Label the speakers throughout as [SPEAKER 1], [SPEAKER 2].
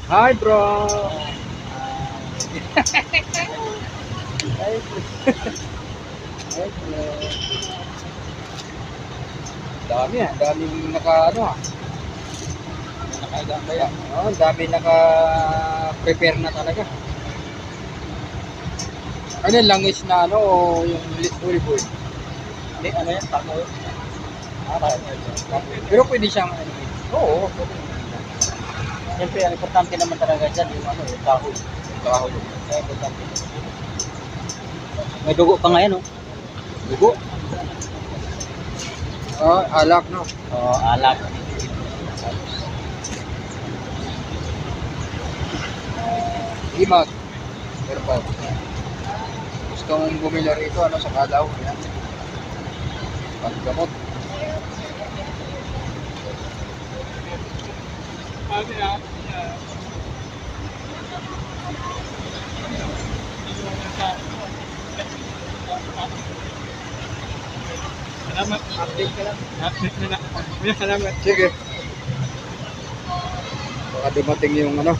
[SPEAKER 1] Hi bro. Hi bro. Hi bro. Dami daming naka ano ah. Kaya, oh, dami naka-prepare na talaga. Ano yung langis na ano o yung olive oil?
[SPEAKER 2] Hindi, ano yan, tamo.
[SPEAKER 1] Pero pwede siyang ano.
[SPEAKER 2] Oo. Siyempre, ang importante naman talaga dyan, yung ano, yung kahoy.
[SPEAKER 1] Kahoy.
[SPEAKER 2] Kaya importante. May dugo pa nga yan, oh.
[SPEAKER 1] Dugo. Oh, alak no.
[SPEAKER 2] Oo, alak.
[SPEAKER 1] Imag. Pero pa. Gusto mong bumili rito ano sa Kalaw. Yan. Paggamot.
[SPEAKER 2] Salamat, update ka lang. Update na lang. Salamat.
[SPEAKER 1] Sige. Baka dumating yung ano.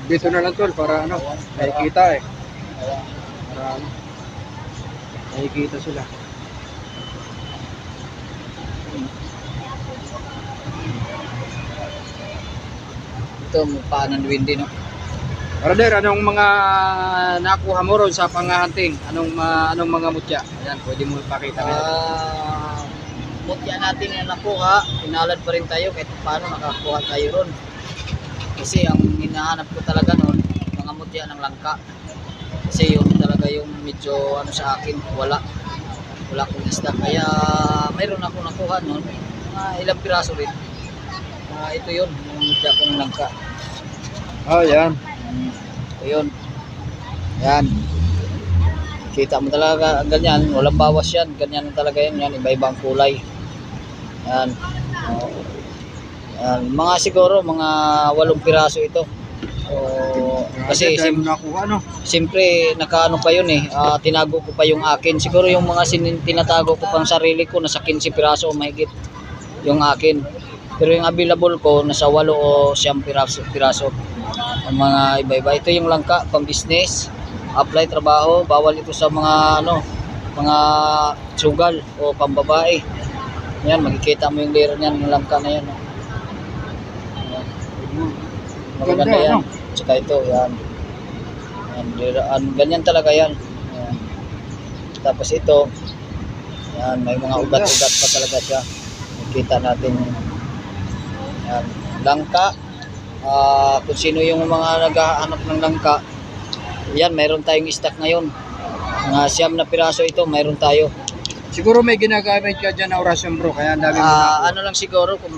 [SPEAKER 1] Dito na lang tol para ano, nakikita eh. Para ano, nakikita sila.
[SPEAKER 2] Ito, paanan windy, no?
[SPEAKER 1] Brother, anong mga nakuha mo ron sa panghahunting? Anong mga mutya? Ayan, pwede mo ipakita ngayon.
[SPEAKER 2] Mutya natin na nakuha, pinalad pa rin tayo kahit paano nakakuha tayo ron. Kasi ang hinahanap ko talaga noon, mga mutya ng langka. Kasi yun talaga yung medyo ano sa akin, wala akong isda. Kaya mayroon ako nakuha noon, ilang piraso rin. Ito yun, yung mutya ko ng langka.
[SPEAKER 1] Oh, yan.
[SPEAKER 2] Ayun. Yan. Kita mo talaga ganyan, walang bawas yan. Ganyan talaga yan, iba-ibang kulay. Yan. Yan. Mga siguro, mga 8 piraso ito. So, kasi
[SPEAKER 1] nakuha no.
[SPEAKER 2] siyempre nakaano pa yun eh, tinago ko pa yung akin. Siguro yung mga tinatago ko pang sarili ko, nasa 15 piraso o mahigit yung akin. Pero yung available ko, nasa 8 o 9 piraso. Ang mga iba-iba. Ito yung langka, pang business, apply, trabaho, bawal ito sa mga ano, mga sugal o pambabae. Yan, makikita mo yung layer niyan, ng langka na yan. Maganda yan. Tsaka ito, yan. Yan, ganyan talaga yan. Yan. Tapos ito, yan, may mga ugat-ugat pa talaga siya. Makikita natin yan. Langka. Kung sino yung mga naghahanap ng langka, yan, mayroon tayong stock ngayon. Mga 9 na piraso ito, mayroon tayo.
[SPEAKER 1] Siguro may ginagamit ka dyan na orasyon bro, kaya ang dami mo
[SPEAKER 2] Ano lang siguro, kung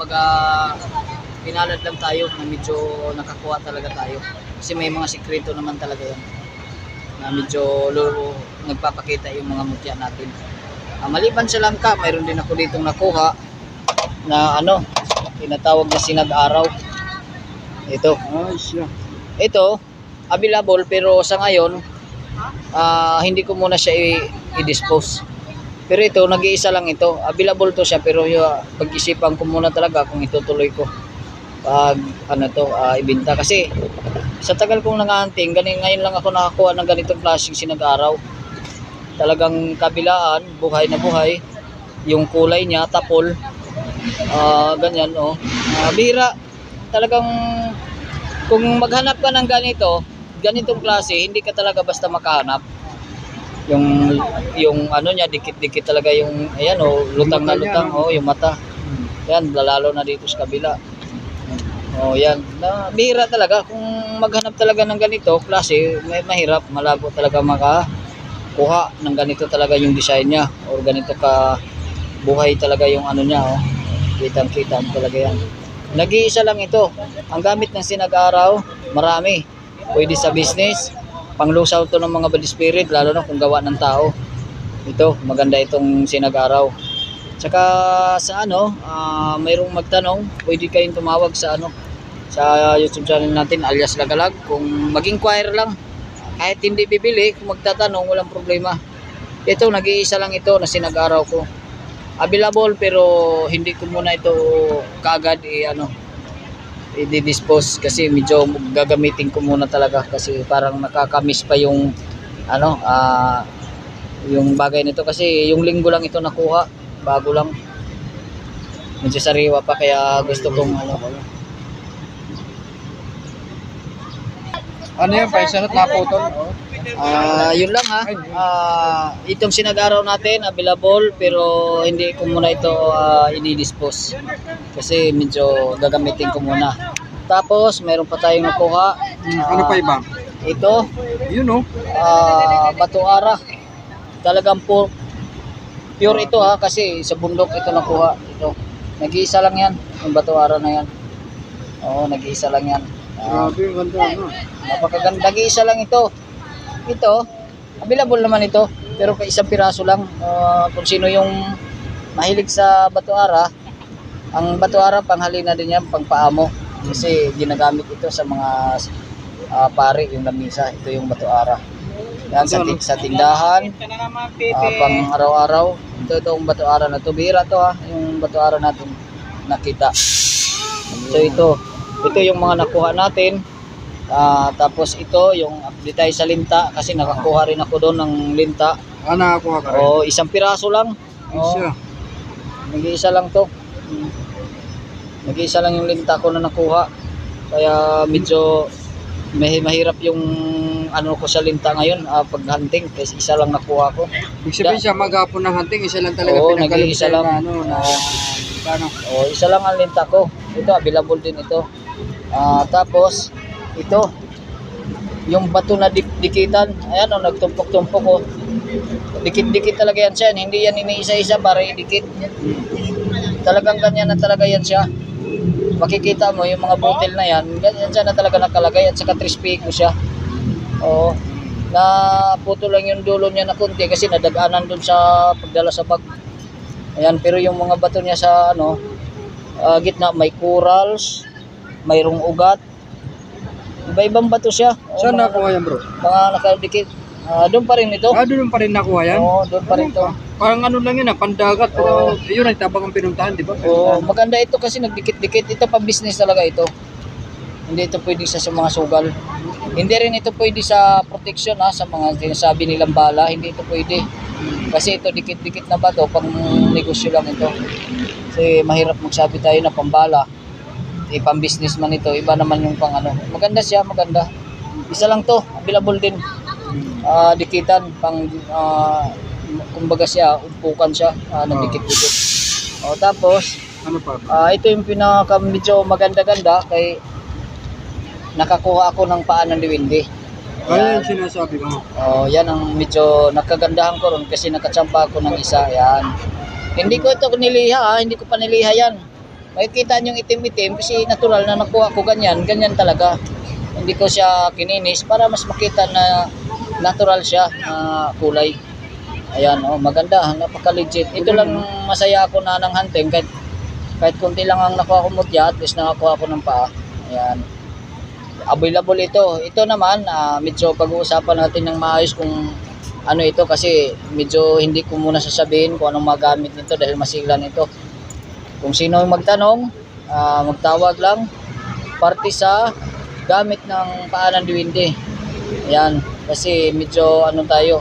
[SPEAKER 2] pinalad lang tayo, na medyo nakakuha talaga tayo. Kasi may mga sikreto naman talaga yan, na medyo nagpapakita yung mga mutya natin. Maliban sa langka, mayroon din ako ditong nakuha na ano, tinatawag na sinag-araw. Ito. Ito, available pero sa ngayon, hindi ko muna siya i-dispose. Pero ito, nag-iisa lang ito. Available to siya pero pag-isipan ko muna talaga kung itutuloy ko. Pag ano to, ibenta. Kasi sa tagal kong nanganting, ngayon lang ako nakakuha ng ganitong klaseng sinag-araw. Talagang kabilaan, buhay na buhay. Yung kulay niya, tapol. Ganyan, oh. Bihira. Talagang kung maghanap ka ng ganitong klase, hindi ka talaga basta makahanap. Yung ano niya, dikit-dikit talaga yung, ayan oh, lutang na lutang, oh, yung mata. Yan, lalo na dito sa kabila. Oh, yan. Bihira talaga kung maghanap talaga ng ganito klase, mahirap, malabo talaga makakuha ng ganito talaga yung design niya or ganito ka buhay talaga yung ano niya, oh. Kitang-kita talaga yan. Nag-iisa lang ito. Ang gamit ng sinag-araw, marami. Pwede sa business, panglusaw to ng mga bad spirit, lalo na kung gawa ng tao. Ito, maganda itong sinag-araw. Tsaka sa ano, mayroong magtanong, pwede kayong tumawag sa ano, sa YouTube channel natin alias Lagalag. Kung mag-inquire lang, kahit hindi bibili, kung magtatanong, walang problema. Ito, nag-iisa lang ito na sinag-araw ko. Available pero hindi ko muna ito kagad i-dispose kasi medyo gagamitin ko muna talaga kasi parang nakakamiss pa yung yung bagay nito kasi yung linggo lang ito nakuha, bago lang. Medyo sariwa pa kaya gusto kong
[SPEAKER 1] Ano yan, paisanot na putol?
[SPEAKER 2] yun lang ha. Itong sinag-araw natin available pero hindi ko muna ito i-dispose kasi medyo gagamitin ko muna. Tapos meron pa tayong nakuha.
[SPEAKER 1] Ano pa iba?
[SPEAKER 2] Ito,
[SPEAKER 1] Yun oh.
[SPEAKER 2] batuara. Talagang pure ito ha kasi sa bundok ito nakuha. Ito. Nag-iisa lang yan. Yung batuara na yan. Oo, nag-iisa lang yan.
[SPEAKER 1] Grabe yung ganda, ano?
[SPEAKER 2] Napakaganda. Nag-iisa lang ito. Ito, available naman ito. Pero isang piraso lang. Kung sino yung mahilig sa batuara, ang batuara panghalina din yan, pangpaamo. Kasi ginagamit ito sa mga pari, yung lamisa. Ito yung batuara. Yan sa tindahan, pang araw-araw. Itong batuara na to. Bihira to ha, yung batuara natin nakita. So ito yung mga nakuha natin. Tapos ito yung update tayo sa linta kasi nakakuha rin ako doon ng linta.
[SPEAKER 1] Nakakuha ka rin?
[SPEAKER 2] Oo, isang piraso lang.
[SPEAKER 1] Isa.
[SPEAKER 2] Nag-iisa lang to. Nag-iisa lang yung linta ko na nakuha. Kaya medyo mahirap yung ko sa linta ngayon pag-hunting kasi isa lang nakuha ko.
[SPEAKER 1] Ibig sabihin siya maghapon ng hunting, isa lang talaga
[SPEAKER 2] Oo,
[SPEAKER 1] pinagkalog
[SPEAKER 2] nag-iisa
[SPEAKER 1] sa'yo
[SPEAKER 2] lang. Isa lang ang linta ko. Ito, available din ito. Tapos ito yung bato na dikitan, ayan nagtumpok-tumpok oh. Dikit-dikit talaga yan siya, hindi yan iniisa-isa para idikit. Talagang ganyan na talaga yan siya. Makikita mo yung mga butil na yan, ganyan siya na talaga nakalagay at saka crispy ko siya. Oo. Naputo lang yung dulo niya na kunti kasi nadaganan dun sa pagdala sa bag. Ayan, pero yung mga bato niya sa gitna may corals, mayroong ugat. Iba-ibang bato siya.
[SPEAKER 1] Saan nakuha yan, bro?
[SPEAKER 2] Mga nakadikit. Doon pa rin ito.
[SPEAKER 1] Doon pa rin nakuha yan?
[SPEAKER 2] Oo, doon pa rin ito.
[SPEAKER 1] Parang ano lang yun, pandagat. Pero yun ang tabang ang pinuntahan, di ba?
[SPEAKER 2] Oo, maganda ito kasi nagdikit-dikit. Ito pa business talaga ito. Hindi ito pwede sa mga sugal. Hindi rin ito pwede sa protection sa mga sinasabi nilang bala. Hindi ito pwede. Kasi ito dikit-dikit na bato, pang negosyo lang ito. Kasi mahirap magsabi tayo na pambala. Pang business man ito, iba naman yung pang Maganda siya, maganda. Isa lang to, available din. Dikitan, pang kumbaga siya, umpukan siya, nagdikit-dikit. Tapos,
[SPEAKER 1] ano pa?
[SPEAKER 2] Ito yung pinaka medyo maganda-ganda kay nakakuha ako ng paa ng liwindi.
[SPEAKER 1] Kaya yung sinasabi mo.
[SPEAKER 2] Yan ang medyo nakagandahan ko ron kasi nakachamba ako ng isa. Yan. Hindi ko ito niliha, hindi ko pa niliha yan. Makikita nyo yung itim-itim kasi natural na nakuha ko ganyan talaga. Hindi ko siya kininis para mas makita na natural siya kulay. Ayan, maganda, napaka-legit. Ito lang masaya ako na ng hunting kahit konti lang ang nakuha ko mutya, at least nakakuha ko ng paa. Ayan. Available ito. Ito naman, medyo pag-uusapan natin ng maayos kung ano ito kasi medyo hindi ko muna sasabihin kung anong magamit nito dahil masilan ito. Kung sino yung magtanong, magtawag lang. Parte sa gamit ng paa ng diwindi. Ayan, kasi medyo tayo,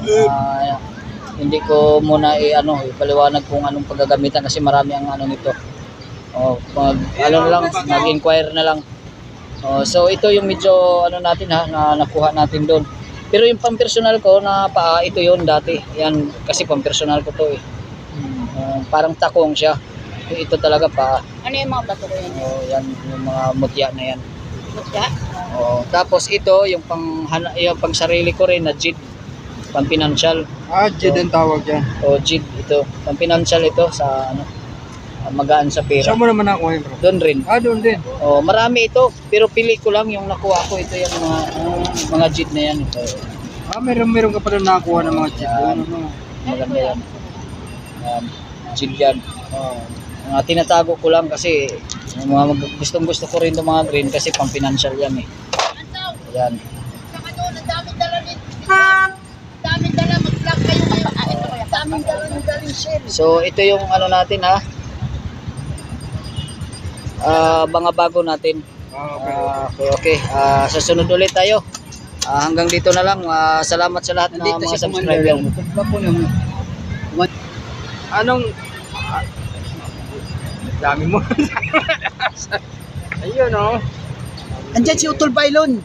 [SPEAKER 2] hindi ko muna ipaliwanag kung anong paggagamitan kasi marami ang nito. Lang, mag-inquire na lang. So ito yung medyo natin na nakuha natin doon. Pero yung pang-personal ko na paa, ito yun dati. Yan, kasi pang-personal ko to eh. Parang takong siya. Ito talaga pa.
[SPEAKER 3] Ano yung mga bato ko yan?
[SPEAKER 2] Yan yung mga mutya na yan.
[SPEAKER 3] Mutya?
[SPEAKER 2] Tapos ito yung pang sarili ko rin na JID, pang financial.
[SPEAKER 1] JID ang tawag yan.
[SPEAKER 2] JID ito, pang financial ito sa magaan sa pera.
[SPEAKER 1] Saan mo naman nakuha yun, bro?
[SPEAKER 2] Doon rin.
[SPEAKER 1] Doon din.
[SPEAKER 2] Marami ito, pero pili ko lang yung nakuha ko. Ito yung mga JID na yan. Ito.
[SPEAKER 1] Meron ka pala nakuha ng mga JID.
[SPEAKER 2] Maganda yan. JID yan. Tinatago ko lang kasi gustong-gusto ko rin itong mga green kasi pang financial yan eh. Ayan. So ito yung ano natin ha. Mga bago natin. Okay. Sa sunod ulit tayo. Hanggang dito na lang. Salamat sa lahat ng mga subscriber.
[SPEAKER 1] Anong dami mo. Ayun oh.
[SPEAKER 4] Andyan si Utol Bailon.